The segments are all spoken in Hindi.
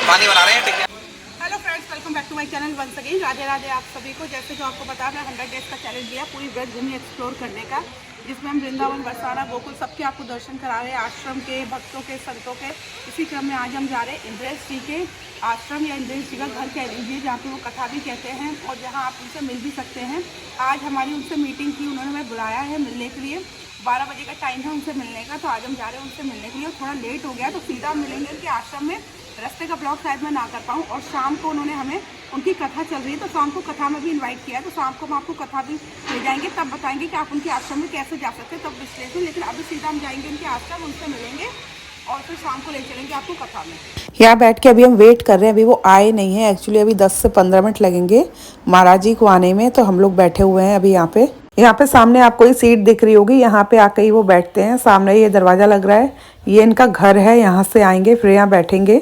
पानी बना रहे हैं। Hello friends, welcome back to my channel once again. Radhe Radhe आप सभी को। जैसे जो आपको पता है, मैं 100 डेज का चैलेंज लिया पूरी ब्रज भूमि एक्सप्लोर करने का, जिसमें हम वृंदावन, बरसाना, गोकुल सबके आपको दर्शन करा रहे हैं, आश्रम के, भक्तों के, संतों के। इसी क्रम में आज हम जा रहे हैं इंद्रेश जी के आश्रम या इंद्रेश जी का घर कह लीजिए, जहाँ पे वो कथा भी कहते हैं और जहाँ आप उनसे मिल भी सकते हैं। आज हमारी उनसे मीटिंग थी, उन्होंने हमें बुलाया है मिलने के लिए। 12 बजे का टाइम है उनसे मिलने का, तो आज हम जा रहे हैं उनसे मिलने के लिए। थोड़ा लेट हो गया तो सीधा मिलेंगे उनके आश्रम में। रास्ते का ब्लॉग शायद मैं ना कर पाऊँ, और शाम को उन्होंने हमें, उनकी कथा चल रही है तो शाम को कथा में भी इनवाइट किया है, तो शाम को हम आपको कथा भी ले जाएंगे, तब बताएंगे कि आप उनके आश्रम में कैसे जा सकते हैं, तब विश्लेषण। लेकिन अभी सीधा हम जाएंगे उनके आश्रम, उनसे मिलेंगे और फिर शाम को ले चलेंगे आपको कथा में। यहाँ बैठ के अभी हम वेट कर रहे हैं, अभी वो आए नहीं हैं। एक्चुअली अभी 10 से 15 मिनट लगेंगे महाराज जी को आने में, तो हम लोग बैठे हुए हैं अभी यहाँ पे। यहाँ पे सामने आपको ही सीट दिख रही होगी, यहाँ पे आके ही वो बैठते हैं। सामने ये दरवाज़ा लग रहा है, ये इनका घर है, यहाँ से आएंगे फिर यहाँ बैठेंगे।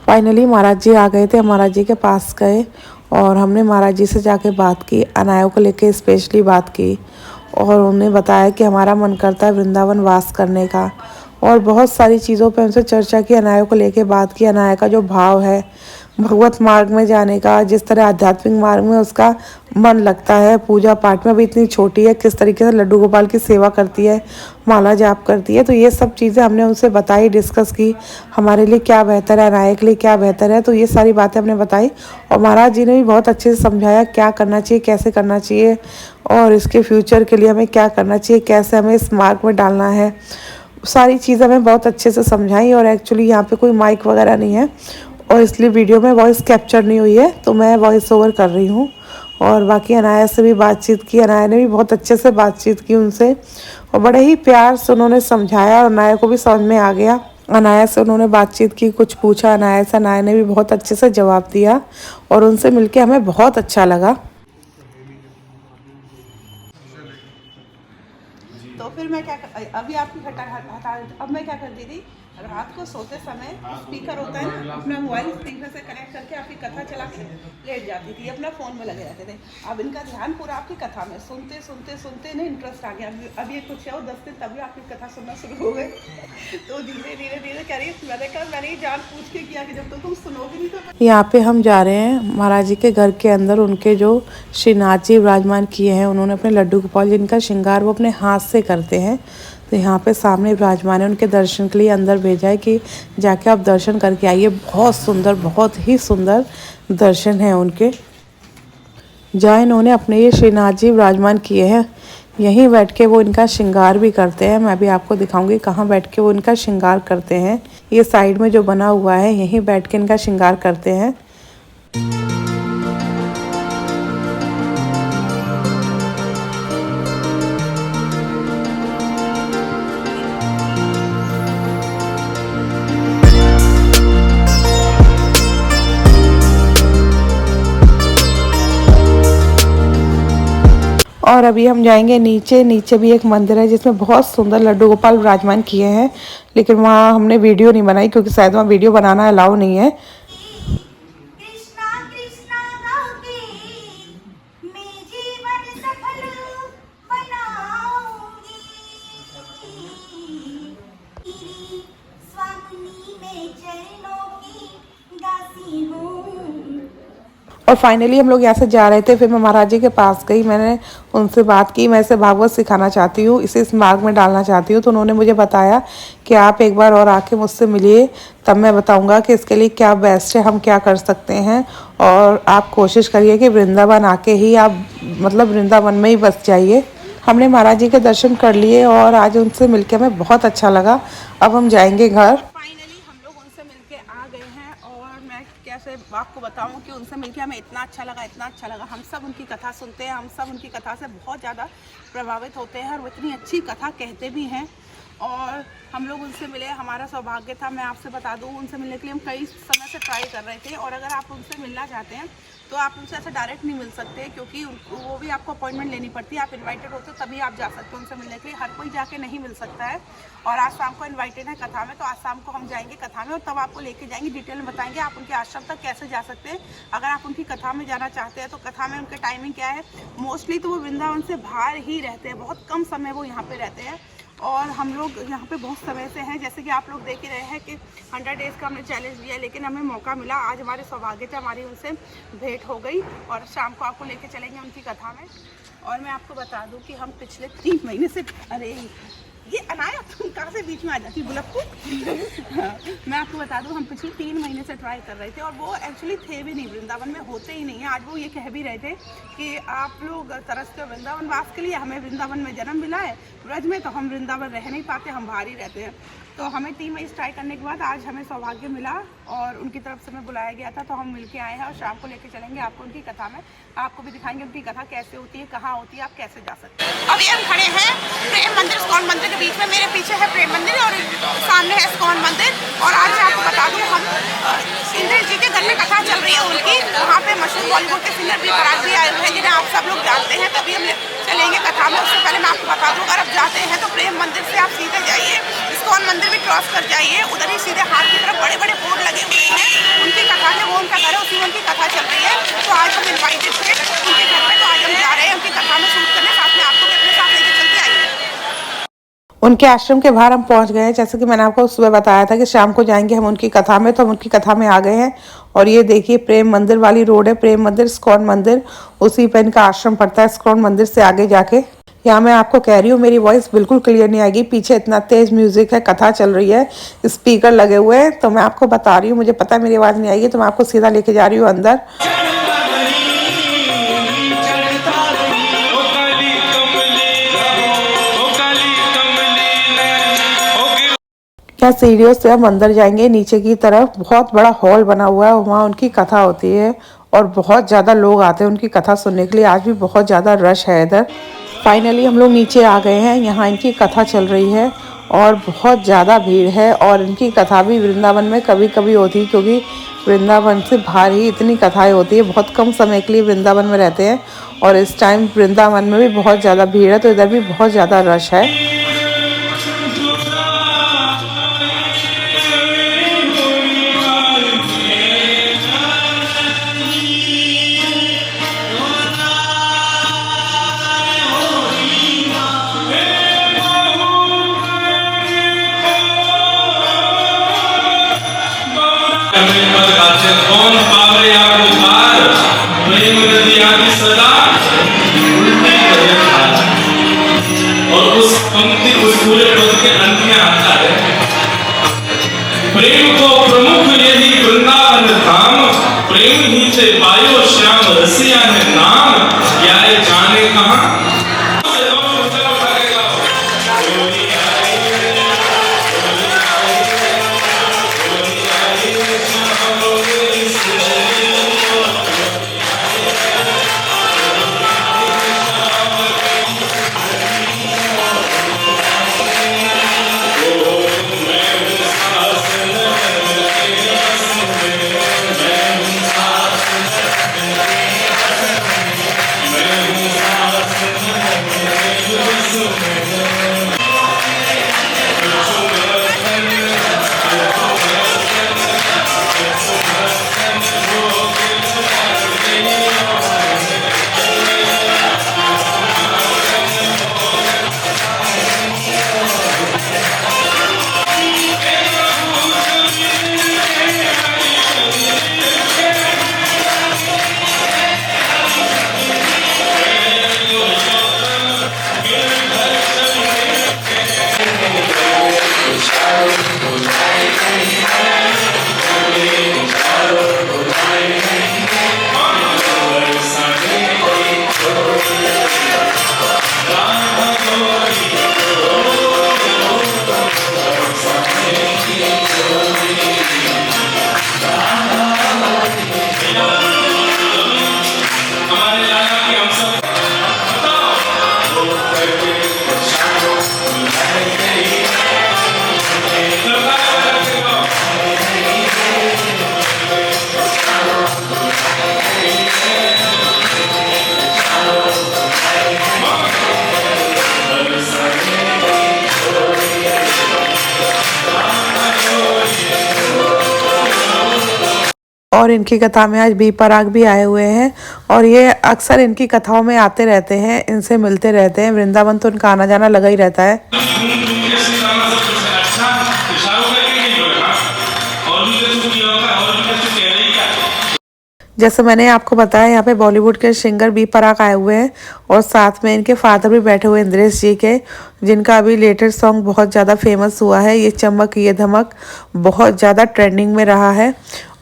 फाइनली महाराज जी आ गए थे, महाराज जी के पास गए और हमने महाराज जी से जाके बात की, अनाया को लेके स्पेशली बात की, और उन्हें बताया कि हमारा मन करता है वृंदावन वास करने का, और बहुत सारी चीज़ों पे उनसे चर्चा की, अनाया को लेके बात की। अनाया का जो भाव है भगवत मार्ग में जाने का, जिस तरह आध्यात्मिक मार्ग में उसका मन लगता है, पूजा पाठ में भी इतनी छोटी है, किस तरीके से लड्डू गोपाल की सेवा करती है, माला जाप करती है, तो ये सब चीज़ें हमने उनसे बताई, डिस्कस की। हमारे लिए क्या बेहतर है, अनाया के लिए क्या बेहतर है, तो ये सारी बातें हमने बताई। और महाराज जी ने भी बहुत अच्छे से समझाया क्या करना चाहिए, कैसे करना चाहिए, और इसके फ्यूचर के लिए हमें क्या करना चाहिए, कैसे हमें इस मार्ग में डालना है। सारी चीज़ें हमें बहुत अच्छे से समझाई। और एक्चुअली यहाँ पे कोई माइक वगैरह नहीं है, और इसलिए वीडियो में वॉइस कैप्चर नहीं हुई है, तो मैं वॉइस ओवर कर रही हूँ। और बाकी अनाया से भी बातचीत की, अनाया ने भी बहुत अच्छे से बातचीत की उनसे, और बड़े ही प्यार से उन्होंने समझाया, और अनाया को भी समझ में आ गया। अनाया से उन्होंने बातचीत की, कुछ पूछा अनाया से, अनाया ने भी बहुत अच्छे से जवाब दिया, और उनसे मिलके हमें बहुत अच्छा लगा। तो फिर मैं क्या अभी आपकी हटा अब मैं क्या करती थी, रात को सोते समय स्पीकर होता है ना, अपना मोबाइल स्पीकर से कनेक्ट करके आपकी कथा चला के लेट जाती थी, अपना फ़ोन में लगे रहते थे। अब इनका ध्यान पूरा आपकी कथा में, सुनते सुनते सुनते इन्हें इंटरेस्ट आ गया। अब ये कुछ है और 10 दिन तभी आपकी कथा सुनना शुरू हो गए। तो धीरे धीरे धीरे कह रही, मैंने कहा मैंने ये जान पूछ के किया कि जब तक तुम सुनोगे नहीं तो। यहाँ पे हम जा रहे हैं महाराज जी के घर के अंदर, उनके जो श्रीनाथ जी विराजमान किए हैं, उन्होंने अपने लड्डू गोपाल जिनका श्रृंगार वो अपने हाथ से करते हैं, तो यहाँ पे सामने विराजमान है, उनके दर्शन के लिए अंदर भेजा है कि जाके आप दर्शन करके आइए। बहुत सुंदर, बहुत ही सुंदर दर्शन है उनके, जहाँ इन्होंने अपने ये श्रीनाथ जी विराजमान किए हैं। यहीं बैठ के वो इनका श्रृंगार भी करते हैं। मैं भी आपको दिखाऊंगी कहाँ बैठ के वो इनका श्रृंगार करते हैं। ये साइड में जो बना हुआ है, यहीं बैठ के इनका श्रृंगार करते हैं। और अभी हम जाएंगे नीचे। नीचे भी एक मंदिर है जिसमें बहुत सुंदर लड्डू गोपाल विराजमान किए हैं, लेकिन वहाँ हमने वीडियो नहीं बनाई क्योंकि शायद वहाँ वीडियो बनाना अलाउ नहीं है। और फाइनली हम लोग यहाँ से जा रहे थे, फिर मैं महाराज जी के पास गई, मैंने उनसे बात की, मैं इसे भागवत सिखाना चाहती हूँ, इसे इस मार्ग में डालना चाहती हूँ। तो उन्होंने मुझे बताया कि आप एक बार और आके मुझसे मिलिए, तब मैं बताऊँगा कि इसके लिए क्या बेस्ट है, हम क्या कर सकते हैं। और आप कोशिश करिए कि वृंदावन आके ही आप मतलब वृंदावन में ही बस जाइए। हमने महाराज जी के दर्शन कर लिए और आज उनसे मिलकर हमें बहुत अच्छा लगा। अब हम जाएंगे घर। कैसे आपको बताऊं कि उनसे मिलकर हमें इतना अच्छा लगा, इतना अच्छा लगा। हम सब उनकी कथा सुनते हैं, हम सब उनकी कथा से बहुत ज़्यादा प्रभावित होते हैं, और वो इतनी अच्छी कथा कहते भी हैं। और हम लोग उनसे मिले, हमारा सौभाग्य था। मैं आपसे बता दूं, उनसे मिलने के लिए हम कई समय से ट्राई कर रहे थे। और अगर आप उनसे मिलना चाहते हैं तो आप उनसे ऐसे डायरेक्ट नहीं मिल सकते, क्योंकि वो भी आपको अपॉइंटमेंट लेनी पड़ती है। आप इनवाइटेड होते हो तभी आप जा सकते हो उनसे मिलने के लिए, हर कोई जाके नहीं मिल सकता है। और आज शाम को इन्वाइटेड है कथा में, तो आज शाम को हम जाएंगे कथा में और तब आपको लेके जाएंगे, डिटेल में बताएंगे आप उनके आश्रम तक कैसे जा सकते हैं। अगर आप उनकी कथा में जाना चाहते हैं तो कथा में उनके टाइमिंग क्या है। मोस्टली तो वो वृंदावन से बाहर ही रहते हैं, बहुत कम समय वो यहाँ पे रहते हैं। और हम लोग यहाँ पे बहुत समय से हैं, जैसे कि आप लोग देख ही रहे हैं कि 100 डेज़ का हमने चैलेंज लिया, लेकिन हमें मौका मिला। आज हमारे सौभाग्य से हमारी उनसे भेंट हो गई और शाम को आपको लेके चलेंगे उनकी कथा में। और मैं आपको बता दूं कि हम पिछले 3 महीने से, अरे ये अनाया तुम कहाँ से बीच में आ जाती बुलप्पू। मैं आपको बता दूं, हम पिछले 3 महीने से ट्राई कर रहे थे और वो एक्चुअली थे भी नहीं, वृंदावन में होते ही नहीं है। आज वो ये कह भी रहे थे कि आप लोग तरसते हो वृंदावन वास के लिए, हमें वृंदावन में जन्म मिला है ब्रज में, तो हम वृंदावन रह नहीं पाते, हम बाहर ही रहते हैं। तो हमें 3 महीने ट्राई करने के बाद आज हमें सौभाग्य मिला और उनकी तरफ से हमें बुलाया गया था, तो हम मिलके आए हैं और शाम को लेके चलेंगे आपको उनकी कथा में। आपको भी दिखाएंगे उनकी कथा कैसे होती है, कहाँ होती है, आप कैसे जा सकते हैं। अभी हम खड़े हैं प्रेम मंदिर इस्कॉन मंदिर के बीच में। मेरे पीछे है प्रेम मंदिर और सामने है इस्कॉन मंदिर। और आज मैं आपको बता दूँ, हम इंद्र जी के घर में कथा चल रही है उनकी। वहाँ पे मशहूर बॉलीवुड के सिंगर भी पराग भी आए हुए हैं, जिन्हें आप सब लोग जानते हैं। तभी हम चलेंगे कथा में। उससे पहले मैं आपको बता दूँ, अगर आप जाते हैं तो प्रेम मंदिर से आप सीधे जाइए, इस्कॉन मंदिर भी क्रॉस कर जाइए, उधर ही सीधे हाथ की तरफ बड़े बड़े बोर्ड लगे हुए हैं। उनकी कथा है, वो उनका घर है, उसी में उनकी कथा चल रही है। तो आज हम इन्वाइटेड थे उनके घर में, तो आज हम जा रहे हैं उनकी कथा में शूट करने। साथ में आपको भी अपने साथ लेके चलते आइए। उनके आश्रम के बाहर हम पहुंच गए हैं। जैसे कि मैंने आपको सुबह बताया था कि शाम को जाएंगे हम उनकी कथा में, तो हम उनकी कथा में आ गए हैं। और ये देखिए प्रेम मंदिर वाली रोड है, प्रेम मंदिर इस्कॉन मंदिर, उसी पर इनका आश्रम पड़ता है। इस्कॉन मंदिर से आगे जाके यहाँ मैं आपको कह रही हूँ, मेरी वॉइस बिल्कुल क्लियर नहीं आएगी, पीछे इतना तेज म्यूजिक है, कथा चल रही है, स्पीकर लगे हुए हैं। तो मैं आपको बता रही हूँ, मुझे पता है मेरी आवाज़ नहीं आएगी, तो मैं आपको सीधा लेके जा रही हूँ अंदर। यहाँ सीढ़ियों से हम अंदर जाएंगे नीचे की तरफ। बहुत बड़ा हॉल बना हुआ है, वहाँ उनकी कथा होती है और बहुत ज़्यादा लोग आते हैं उनकी कथा सुनने के लिए। आज भी बहुत ज़्यादा रश है इधर। फाइनली हम लोग नीचे आ गए हैं, यहाँ इनकी कथा चल रही है और बहुत ज़्यादा भीड़ है। और इनकी कथा भी वृंदावन में कभी कभी होती है, क्योंकि वृंदावन से बाहर ही इतनी कथाएँ होती है। बहुत कम समय के लिए वृंदावन में रहते हैं और इस टाइम वृंदावन में भी बहुत ज़्यादा भीड़ है, तो इधर भी बहुत ज़्यादा रश है। कौन पावे आपको पार, प्रेम नदिया की सदा उल्टी करे खार। और उस पंक्ति, उस पूरे पद के अंत में आता है, प्रेम को प्रमुख यही वृंदावन धाम, प्रेम ही से पायो श्याम रसिया है नाम, क्या जाने कहाँ। मैं और इनकी कथा में आज बी पराग भी आए हुए हैं और ये अक्सर इनकी कथाओं में आते रहते हैं, इनसे मिलते रहते हैं। वृंदावन तो इनका आना जाना लगा ही रहता है। जैसे मैंने आपको बताया, यहाँ पे बॉलीवुड के सिंगर बी पराग आए हुए हैं और साथ में इनके फादर भी बैठे हुए हैं, इंद्रेश जी के, जिनका अभी लेटेस्ट सॉन्ग बहुत ज़्यादा फेमस हुआ है। ये चमक ये धमक बहुत ज़्यादा ट्रेंडिंग में रहा है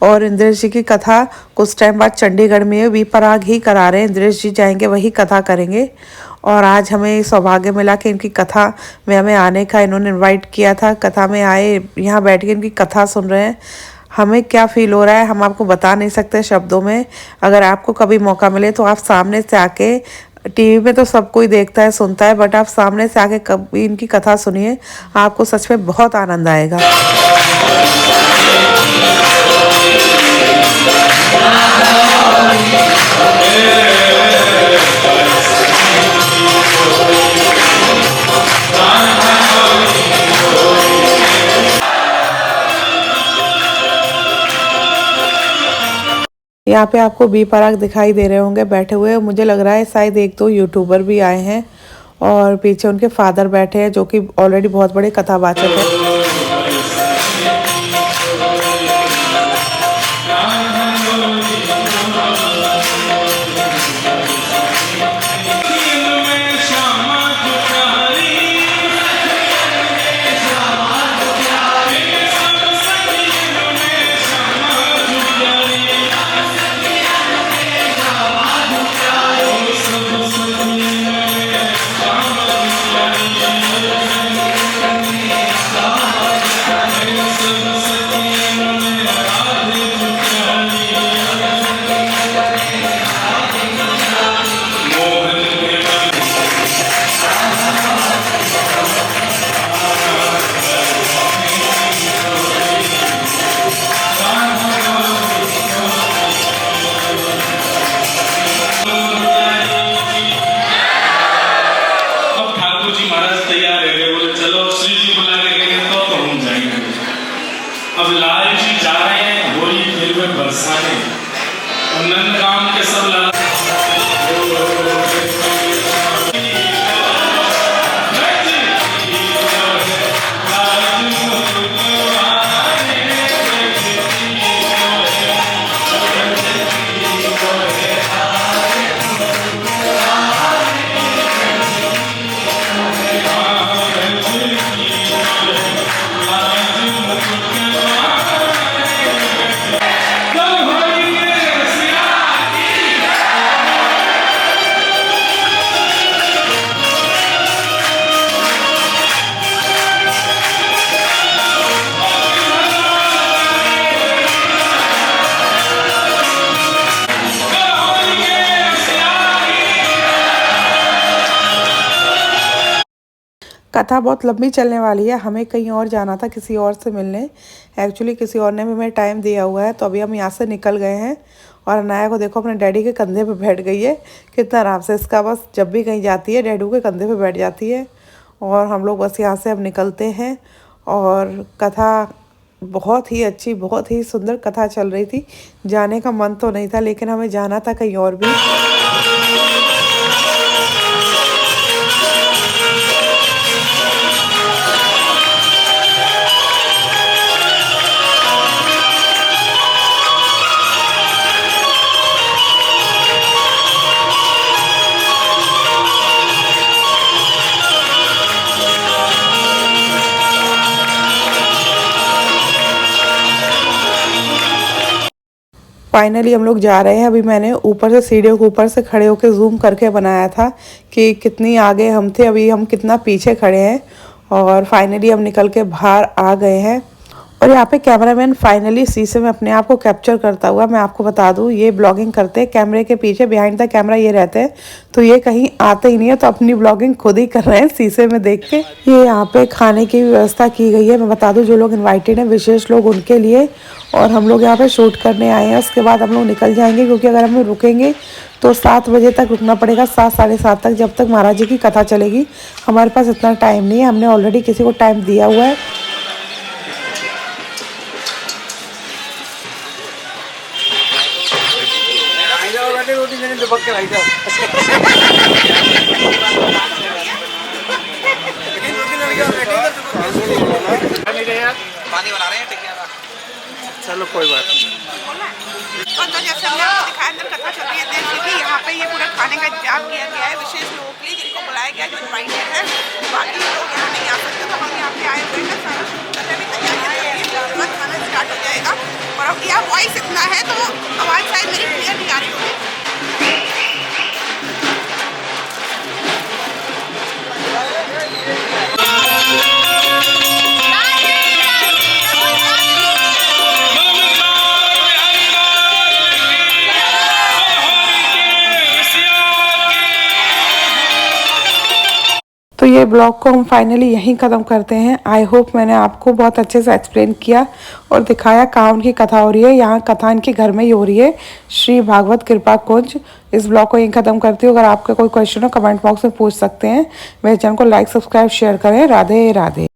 और इंद्रेश जी की कथा कुछ टाइम बाद चंडीगढ़ में बी पराग ही करा रहे हैं। इंद्रेश जी जाएंगे, वही कथा करेंगे और आज हमें सौभाग्य मिला कि इनकी कथा में हमें आने का इन्होंने इनवाइट किया था। कथा में आए, यहाँ बैठ के इनकी कथा सुन रहे हैं। हमें क्या फील हो रहा है हम आपको बता नहीं सकते शब्दों में। अगर आपको कभी मौका मिले तो आप सामने से आके, टीवी में तो सब कोई देखता है सुनता है, बट आप सामने से आके कभी इनकी कथा सुनिए, आपको सच में बहुत आनंद आएगा। यहाँ पे आपको बी पराग दिखाई दे रहे होंगे बैठे हुए। मुझे लग रहा है शायद एक दो यूट्यूबर भी आए हैं और पीछे उनके फादर बैठे हैं जो कि ऑलरेडी बहुत बड़े कथावाचक हैं। अब लाल जी जा रहे हैं होली खेल में बरसाने और नंदगाम के सब लाल कथा बहुत लंबी चलने वाली है। हमें कहीं और जाना था, किसी और से मिलने। एक्चुअली किसी और ने भी हमें टाइम दिया हुआ है, तो अभी हम यहाँ से निकल गए हैं। और अनाया को देखो अपने डैडी के कंधे पे बैठ गई है, कितना आराम से। इसका बस जब भी कहीं जाती है डैडू के कंधे पे बैठ जाती है। और हम लोग बस यहाँ से अब निकलते हैं। और कथा बहुत ही अच्छी, बहुत ही सुंदर कथा चल रही थी। जाने का मन तो नहीं था, लेकिन हमें जाना था कहीं और भी। फाइनली हम लोग जा रहे हैं। अभी मैंने ऊपर से सीढ़ियों के ऊपर से खड़े होकर जूम करके बनाया था कि कितनी आगे हम थे, अभी हम कितना पीछे खड़े हैं। और फाइनली हम निकल के बाहर आ गए हैं। और यहाँ पे कैमरामैन फाइनली शीशे में अपने आप को कैप्चर करता हुआ, मैं आपको बता दूँ ये ब्लॉगिंग करते हैं कैमरे के पीछे, बिहाइंड द कैमरा ये रहते हैं, तो ये कहीं आते ही नहीं है, तो अपनी ब्लॉगिंग खुद ही कर रहे हैं शीशे में देख के। ये यहाँ पे खाने की व्यवस्था की गई है। मैं बता दूँ जो लोग इन्वाइटेड हैं, विशेष लोग, उनके लिए। और हम लोग यहाँ पे शूट करने आए हैं। उसके बाद हम लोग निकल जाएंगे, क्योंकि अगर हम रुकेंगे तो 7 बजे तक रुकना पड़ेगा, 7 साढ़े 7 तक, जब तक महाराज जी की कथा चलेगी। हमारे पास इतना टाइम नहीं है, हमने ऑलरेडी किसी को टाइम दिया हुआ है। के 2-3 दिन दुबक के भाई साहब। लेकिन 2-3 लड़कियां बैठी हैं पानी बना रहे हैं टिकिया का। चलो कोई बात नहीं। और तो जैसे हमने आपको दिखाया अंदर कथा चल रही है, देख लीजिए यहाँ पे ये पूरा खाने का इंतजाम किया गया है विशेष लोगों के लिए जिनको बुलाया गया जो इनवाइटेड है। बाकी लोग यहाँ नहीं आ सकते, तो हम यहाँ पे आए हुए हैं सारा शुरू करने में तैयारी है, तुरंत खाना स्टार्ट हो जाएगा। और अब यहाँ वॉइस इतना है तो आवाज़ शायद मेरी क्लियर नहीं आ रही होगी। तो ये ब्लॉग को हम फाइनली यहीं ख़त्म करते हैं। आई होप मैंने आपको बहुत अच्छे से एक्सप्लेन किया और दिखाया कहाँ उनकी कथा हो रही है। यहाँ कथा इनके घर में ही हो रही है, श्री भागवत कृपा कुंज। इस ब्लॉग को यहीं ख़त्म करती हूँ। अगर आपका कोई क्वेश्चन हो कमेंट बॉक्स में पूछ सकते हैं। मेरे चैनल को लाइक सब्सक्राइब शेयर करें। राधे राधे।